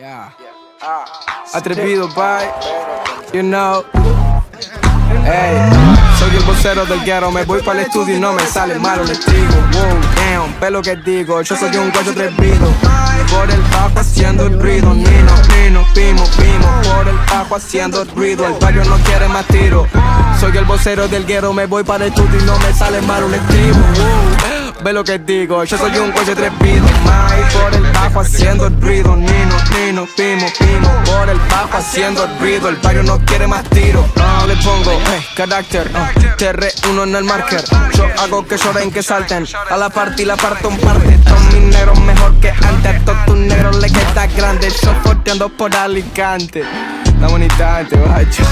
Yeah. Atrevido, bye. You know. Ey, soy el vocero del guero. Me voy para el estudio y no me sale malo, les digo. Wow, damn, ve lo que digo. Yo soy un guacho atrevido. Por el bajo haciendo el ruido. Nino, pimo. Por el bajo haciendo el ruido. El barrio no quiere más tiro. Soy el vocero del guero. Me voy para el estudio y no me sale malo, les digo. Wow, ve lo que digo. Yo soy un guacho atrevido. Por el bajo haciendo el ruido. Nino, pimo. Por el bajo haciendo el ruido. El barrio no quiere más tiro. No le pongo carácter, TR1 en el marker. Yo hago que lloren, que salten. A la parte y la parto en parte. Todos mis negros mejor que antes. A todos tus negros le queda grande. Yo forteando por Alicante. La bonita, te guacho.